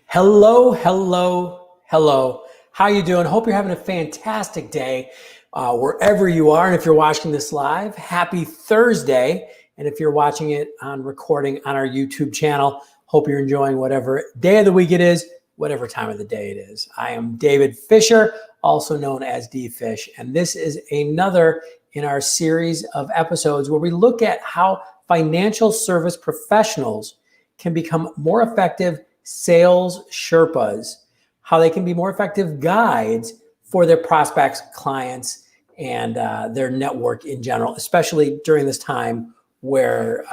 Hello, hello, hello. How you doing? Hope you're having a fantastic day wherever you are. And if you're watching this live, happy Thursday. And if you're watching it on recording on our YouTube channel, hope you're enjoying whatever day of the week it is, whatever time of the day it is. I am David Fisher, also known as D Fish, and this is another in our series of episodes where we look at how financial service professionals can become more effective Sales Sherpas, how they can be more effective guides for their prospects, clients, and their network in general, especially during this time where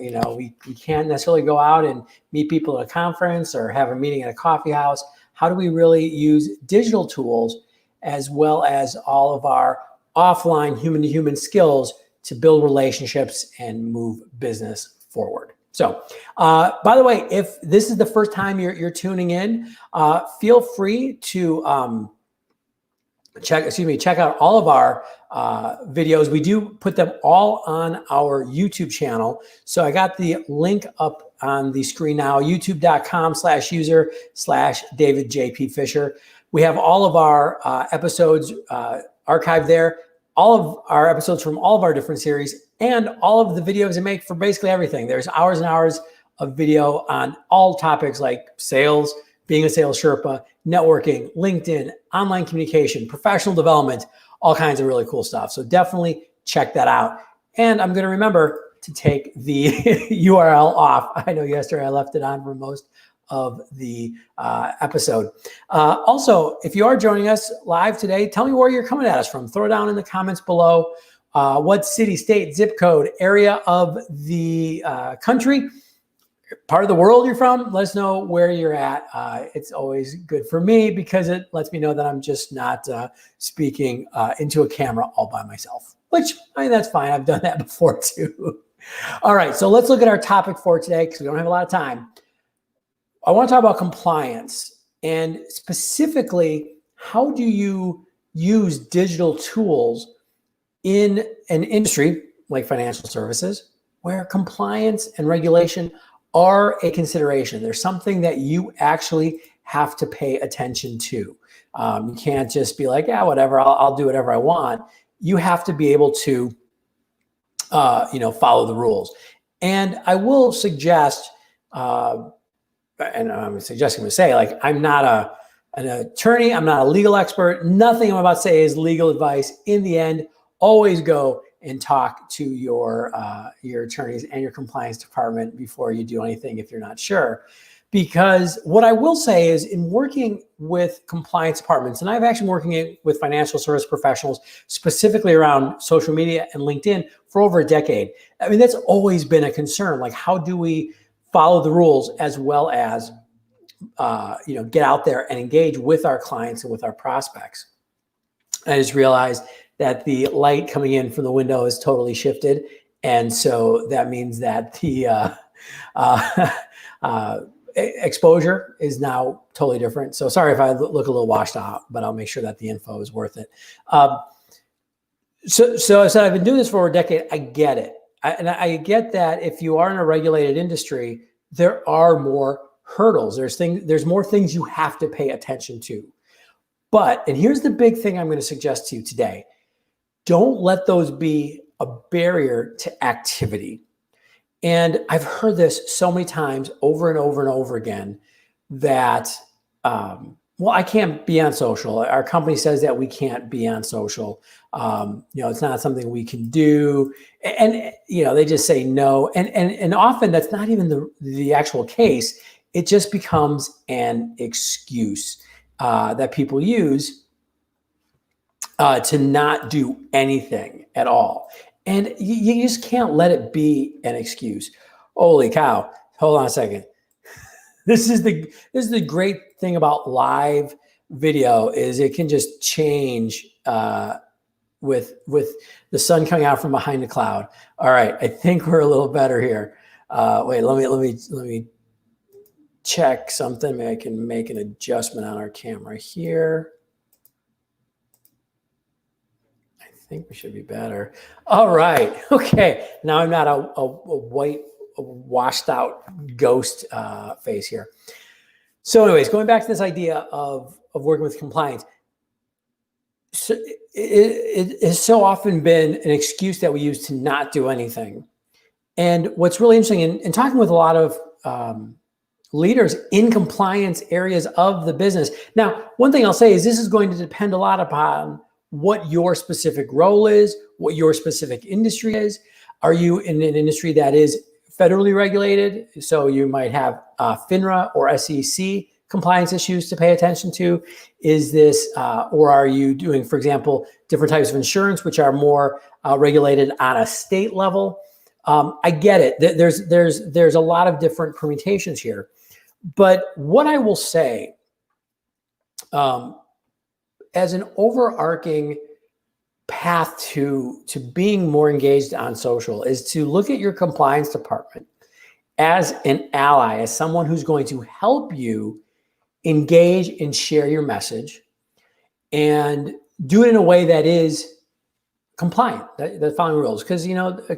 we can't necessarily go out and meet people at a conference or have a meeting at a coffee house. How do we really use digital tools as well as all of our offline human-to-human skills to build relationships and move business forward? So, by the way, if this is the first time you're tuning in, feel free to check out all of our videos. We do put them all on our YouTube channel. So I got the link up on the screen now, youtube.com/user/David JP Fisher. We have all of our episodes archived there, all of our episodes from all of our different series, and all of the videos I make for basically everything. There's hours and hours of video on all topics like sales, being a sales Sherpa, networking, LinkedIn, online communication, professional development, all kinds of really cool stuff. So definitely check that out. And I'm going to remember to take the URL off. I know yesterday I left it on for most of the episode. Also, if you are joining us live today, tell me where you're coming at us from. Throw it down in the comments below. What city, state, zip code, area of the country, part of the world you're from. Let us know where you're at. It's always good for me because it lets me know that I'm just not speaking into a camera all by myself, which that's fine. I've done that before too. All right, so let's look at our topic for today because we don't have a lot of time. I want to talk about compliance and specifically, how do you use digital tools in an industry like financial services where compliance and regulation are a consideration? There's something that you actually have to pay attention to. You can't just be like, yeah, whatever, I'll do whatever I want. You have to be able to, follow the rules. And I will suggest, and I'm suggesting to say, like, I'm not an attorney, I'm not a legal expert. Nothing I'm about to say is legal advice. In the end, always go and talk to your attorneys and your compliance department before you do anything if you're not sure. Because what I will say is, in working with compliance departments, and I've actually been working with financial service professionals specifically around social media and LinkedIn for over a decade. I mean, that's always been a concern. Like, how do we follow the rules as well as get out there and engage with our clients and with our prospects? I just realized that the light coming in from the window is totally shifted. And so that means that the exposure is now totally different. So sorry if I look a little washed out, but I'll make sure that the info is worth it. So I said, I've been doing this for a decade. I get it. I get that if you are in a regulated industry, there are more hurdles. There's more things you have to pay attention to. But, and here's the big thing I'm going to suggest to you today, don't let those be a barrier to activity. And I've heard this so many times over and over and over again that, I can't be on social. Our company says that we can't be on social. It's not something we can do. And they just say no. And often that's not even the actual case. It just becomes an excuse that people use to not do anything at all. And you just can't let it be an excuse. Holy cow. Hold on a second. This is the great thing about live video is it can just change with the sun coming out from behind the cloud. All right, I think we're a little better here. Wait, let me check something. Maybe I can make an adjustment on our camera here. I think we should be better. All right, okay. Now I'm not a white, washed out ghost face here. So anyways, going back to this idea of working with compliance, so it has so often been an excuse that we use to not do anything. And what's really interesting in talking with a lot of leaders in compliance areas of the business. Now, one thing I'll say is this is going to depend a lot upon what your specific role is, what your specific industry is. Are you in an industry that is federally regulated? So you might have FINRA or SEC compliance issues to pay attention to. Is this, or are you doing, for example, different types of insurance, which are more regulated on a state level? I get it. There's a lot of different permutations here. But what I will say, as an overarching path to being more engaged on social, is to look at your compliance department as an ally, as someone who's going to help you engage and share your message and do it in a way that is compliant, the following rules. Because,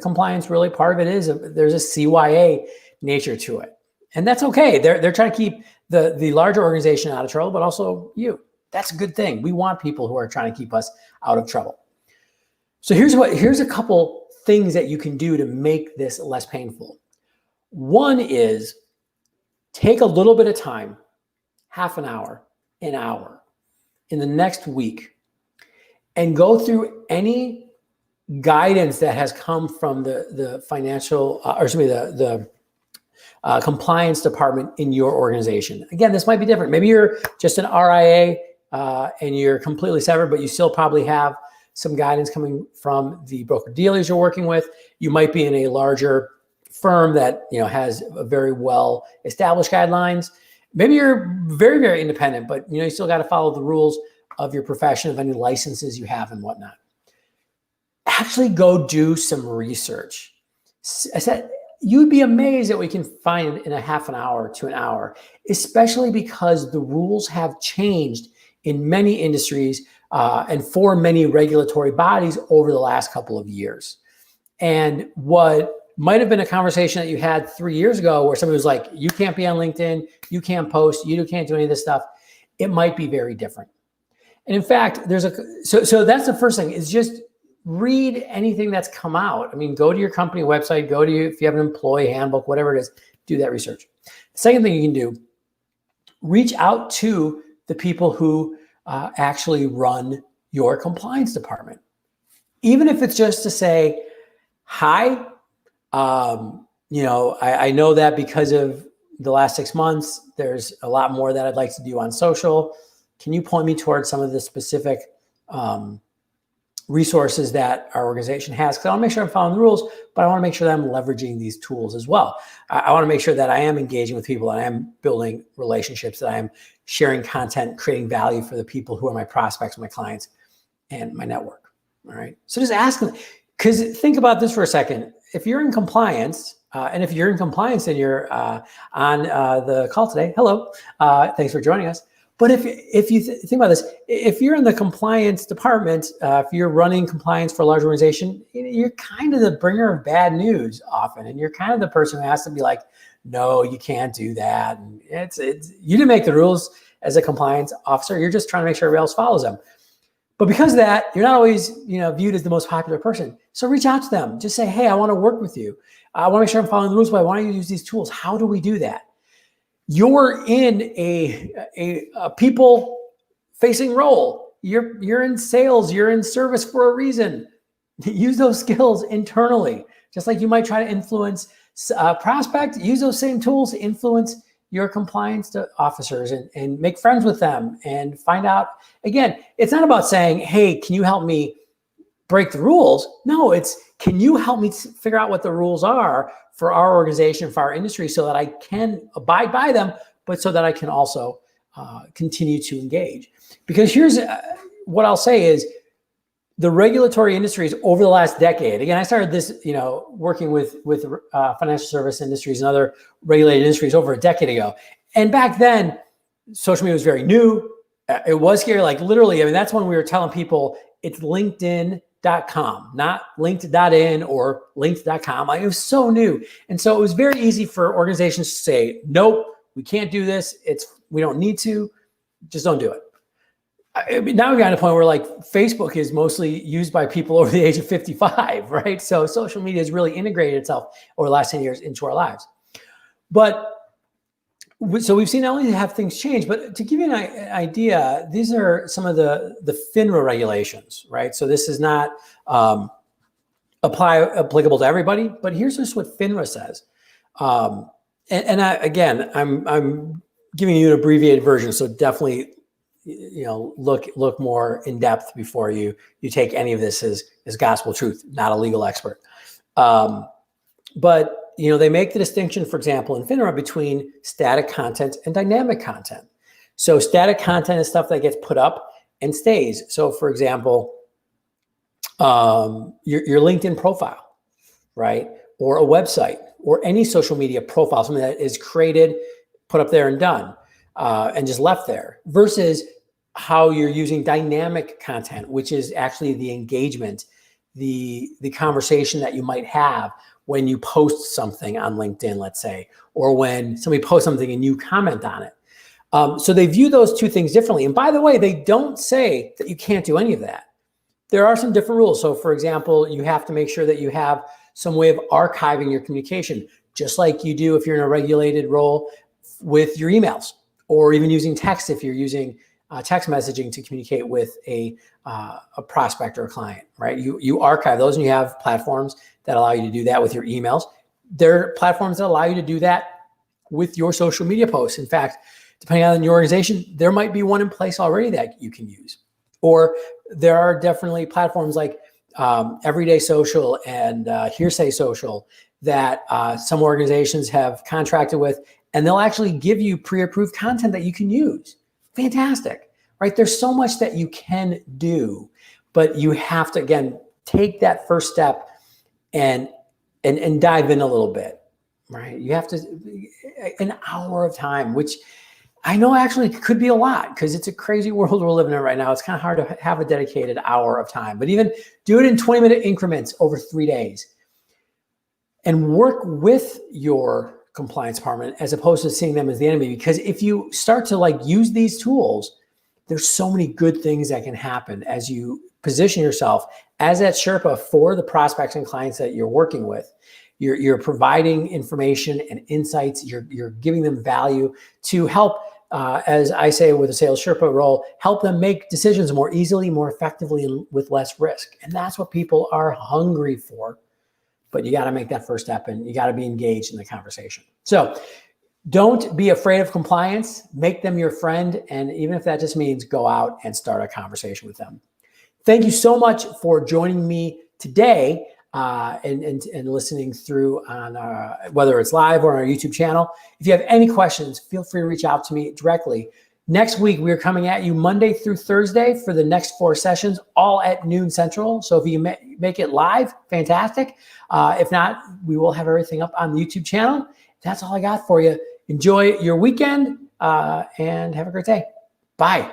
compliance, really part of it is there's a CYA nature to it. And that's okay. They're trying to keep the larger organization out of trouble, but also you. That's a good thing. We want people who are trying to keep us out of trouble. So here's a couple things that you can do to make this less painful. One is take a little bit of time, half an hour in the next week, and go through any guidance that has come from the financial, the compliance department in your organization. Again, this might be different. Maybe you're just an RIA and you're completely separate, but you still probably have some guidance coming from the broker dealers you're working with. You might be in a larger firm that has a very well established guidelines. Maybe you're very, very independent, but you still got to follow the rules of your profession, of any licenses you have and whatnot. Actually go do some research. I said, you'd be amazed that we can find in a half an hour to an hour, especially because the rules have changed in many industries and for many regulatory bodies over the last couple of years. And what might have been a conversation that you had 3 years ago where somebody was like, you can't be on LinkedIn, you can't post, you can't do any of this stuff, it might be very different. And in fact, so that's the first thing, is just read anything that's come out. I mean, go to your company website, if you have an employee handbook, whatever it is, do that research. The second thing you can do, reach out to the people who actually run your compliance department. Even if it's just to say, hi, I know that because of the last 6 months, there's a lot more that I'd like to do on social. Can you point me towards some of the specific resources that our organization has? Because I want to make sure I'm following the rules, but I want to make sure that I'm leveraging these tools as well. I want to make sure that I am engaging with people, that I am building relationships, that I am sharing content, creating value for the people who are my prospects, my clients, and my network. All right. So just ask them, because think about this for a second. If you're in compliance, and if you're in compliance and you're on the call today, hello, thanks for joining us. But if you think about this, if you're in the compliance department, if you're running compliance for a large organization, you're kind of the bringer of bad news often. And you're kind of the person who has to be like, no, you can't do that. And it's you didn't make the rules as a compliance officer. You're just trying to make sure everybody else follows them. But because of that, you're not always viewed as the most popular person. So reach out to them. Just say, hey, I want to work with you. I want to make sure I'm following the rules, but I want to use these tools. How do we do that? You're in a people-facing role. You're in sales. You're in service for a reason. Use those skills internally. Just like you might try to influence a prospect, use those same tools to influence your compliance officers and make friends with them and find out. Again, it's not about saying, hey, can you help me break the rules? No, it's, can you help me figure out what the rules are for our organization, for our industry, so that I can abide by them, but so that I can also continue to engage. Because here's what I'll say is, the regulatory industries over the last decade, again, I started this, working with financial service industries and other regulated industries over a decade ago. And back then, social media was very new. It was scary, like literally, that's when we were telling people it's LinkedIn.com, not linked.in or linked.com. It was so new. And so it was very easy for organizations to say, nope, we can't do this. It's we don't need to, just don't do it. Now we got to a point where like Facebook is mostly used by people over the age of 55, right? So social media has really integrated itself over the last 10 years into our lives. But so we've seen not only have things change, but to give you an idea, these are some of the FINRA regulations, right? So this is not applicable to everybody, but here's just what FINRA says. Again, I'm giving you an abbreviated version, so definitely, look more in depth before you take any of this as gospel truth. Not a legal expert, but they make the distinction, for example, in FINRA between static content and dynamic content. So static content is stuff that gets put up and stays. So, for example, your LinkedIn profile, right, or a website, or any social media profile, something that is created, put up there and done, and just left there, versus how you're using dynamic content, which is actually the engagement, the conversation that you might have when you post something on LinkedIn, let's say, or when somebody posts something and you comment on it. So they view those two things differently. And by the way, they don't say that you can't do any of that. There are some different rules. So for example, you have to make sure that you have some way of archiving your communication, just like you do if you're in a regulated role with your emails, or even using text if you're using text messaging to communicate with a prospect or a client, right? You archive those, and you have platforms that allow you to do that with your emails. There are platforms that allow you to do that with your social media posts. In fact, depending on your organization, there might be one in place already that you can use. Or there are definitely platforms like Everyday Social and Hearsay Social that some organizations have contracted with, and they'll actually give you pre-approved content that you can use. Fantastic, right? There's so much that you can do, but you have to, again, take that first step and dive in a little bit, right? You have to, an hour of time, which I know actually could be a lot because it's a crazy world we're living in right now. It's kind of hard to have a dedicated hour of time, but even do it in 20-minute increments over 3 days and work with your compliance department as opposed to seeing them as the enemy. Because if you start to use these tools, there's so many good things that can happen as you position yourself as that Sherpa for the prospects and clients that you're working with. You're providing information and insights. You're giving them value to help, as I say with a Sales Sherpa role, help them make decisions more easily, more effectively, and with less risk. And that's what people are hungry for. But you got to make that first step, and you got to be engaged in the conversation. So don't be afraid of compliance. Make them your friend. And even if that just means go out and start a conversation with them. Thank you so much for joining me today and listening through on whether it's live or on our YouTube channel. If you have any questions, feel free to reach out to me directly. Next week, we're coming at you Monday through Thursday for the next 4 sessions, all at noon Central. So if you make it live, fantastic. If not, we will have everything up on the YouTube channel. That's all I got for you. Enjoy your weekend and have a great day. Bye.